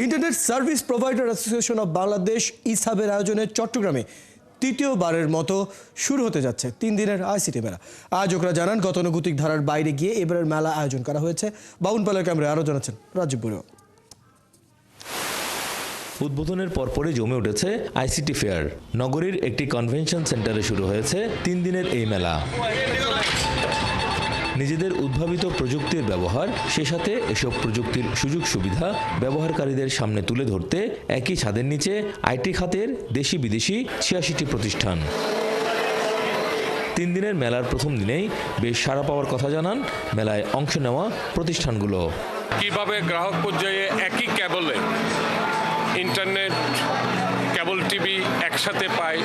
Internet service provider association of Bangladesh ইসাবের আয়োজনে চট্টগ্রামে তৃতীয়বারের মতো শুরু হতে যাচ্ছে 3 দিনের আইসিটি মেলা। আয়োজকরা জানান গতানুগতিক ধারার বাইরে গিয়ে এবারের মেলা আয়োজন করা হয়েছে। বাউনপালের ক্যামেরায় আরও জানাচ্ছেন রাজীব বড়ুয়া। উদ্বোধনের পরপরই জমে উঠেছে আইসিটি ফেয়ার। নগরীর একটি কনভেনশন সেন্টারে শুরু হয়েছে 3 দিনের এই মেলা। নিজেদের উদ্ভাবিত প্রযুক্তির ব্যবহার, সে সাথে এসব প্রযুক্তির সুযোগ সুবিধা ব্যবহারকারীদের সামনে তুলে ধরতে একই ছাদের নিচে আইটি খাতের দেশি বিদেশি 86টি প্রতিষ্ঠান। 3 দিনের মেলার প্রথম দিনেই বেশ সাড়া পাওয়ার কথা জানান মেলায় অংশ নেওয়া প্রতিষ্ঠানগুলো। কিভাবে গ্রাহক পর্যায়ে একই কেবলে ইন্টারনেট, কেবল টিভি একসাথে পাই,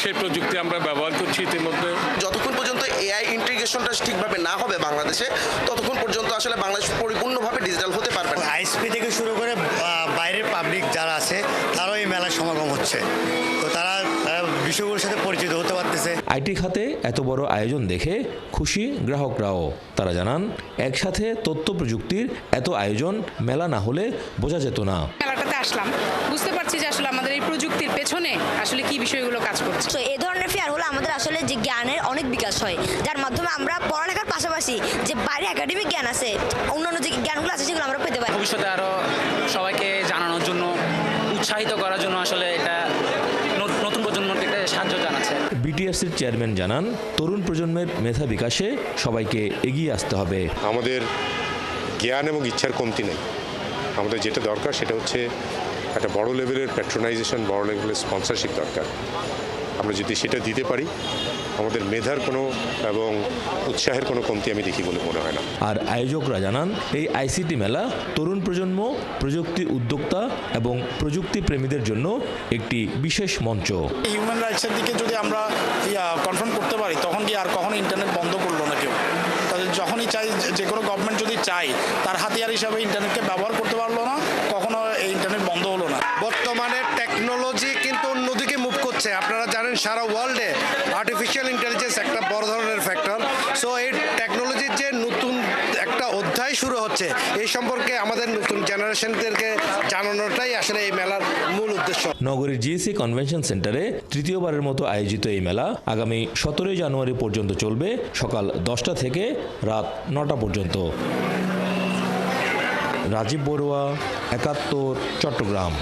সেই প্রযুক্তি আমরা ব্যবহার করছি ইতিমধ্যে। যতক্ষণ পর্যন্ত এআই ইন্টিগ্রেশনটা ঠিকভাবে না হবে বাংলাদেশে, ততক্ষণ পর্যন্ত আসলে বাংলাদেশ পরিপূর্ণভাবে ডিজিটাল হতে পারবে না। আইএসপি থেকে শুরু করে বাইরের পাবলিক যারা আছে তারাও এই মেলার সমাগম হচ্ছে, তো তারা বিষয়গুলোর সাথে পরিচিত হতে পারতেছে। আইটি খাতে এত বড় আয়োজন দেখে খুশি গ্রাহকরাও। তারা জানান একসাথে তথ্য প্রযুক্তির এত আয়োজন মেলা না হলে বোঝা যেত না। মেলাটাতে আসলাম, বুঝতে পারছি যে আসলে আমাদের এই প্রযুক্তির পেছনে আসলে কি বিষয়গুলো কাজ করছে। তো এই ধরনের ফেয়ার হলে আমাদের আসলে যে জ্ঞানের অনেক বিকাশ হয়, যার মাধ্যমে আমরা পড়ালেখার পাশাপাশি যে বাইরে একাডেমিক জ্ঞান আছে, অন্যান্য যে জ্ঞানগুলো আছে সেগুলো আমরা পেতে পারি। ভবিষ্যতে আরো সবাইকে জানানোর জন্য, উৎসাহিত করার জন্য আসলে এটা নতুন প্রজন্মকে সাহায্য জানাচ্ছে। বিটিআরসির চেয়ারম্যান জানান তরুণ প্রজন্মের মেধা বিকাশে সবাইকে এগিয়ে আসতে হবে। আমাদের জ্ঞান এবং ইচ্ছার কমতি নেই। আমাদের যেটা দরকার সেটা হচ্ছে একটা বড় লেভেলের প্যাট্রোনাইজেশন, বড় লেভেলের স্পন্সরশিপ দরকার। আমরা যদি সেটা দিতে পারি, আমাদের মেধার কোনো এবং উৎসাহের কোনো কমতি আমি দেখি বলে মনে হয় না। আর আয়োজকরা জানান এই আইসিটি মেলা তরুণ প্রজন্ম, প্রযুক্তি উদ্যোক্তা এবং প্রযুক্তি প্রেমীদের জন্য একটি বিশেষ মঞ্চ। হিউম্যান রাইটসের দিকে যদি আমরা কনফার্ম করতে পারি, তখন কি আর কখনো ইন্টারনেট বন্ধ করলো না কেউ। তাদের যখনই চাই, যে কোনো গভর্নমেন্ট যদি চাই, তার হাতিয়ার হিসাবে ইন্টারনেটকে ব্যবহার করতে পারলো না, কখনো এই ইন্টারনেট বন্ধ হলো না। বর্তমানে টেকনোলজি কিন্তু অন্যদিকে মুভ করছে। আপনারা জানেন সারা ওয়ার্ল্ডে আর্টিফিশিয়াল ইন্টেলিজেন্স একটা বড় ধরনের ফ্যাক্টর। সো এই টেকনোলজির যে নতুন একটা অধ্যায় শুরু হচ্ছে, এই সম্পর্কে আমাদের নতুন জেনারেশনদেরকে জানানোটাই আসলে এই মেলার মূল উদ্দেশ্য। নগরীর জিএসি কনভেনশন সেন্টারে তৃতীয়বারের মতো আয়োজিত এই মেলা আগামী 17 জানুয়ারি পর্যন্ত চলবে, সকাল 10টা থেকে রাত 9টা পর্যন্ত। রাজীব বড়ুয়া, 71, চট্টগ্রাম।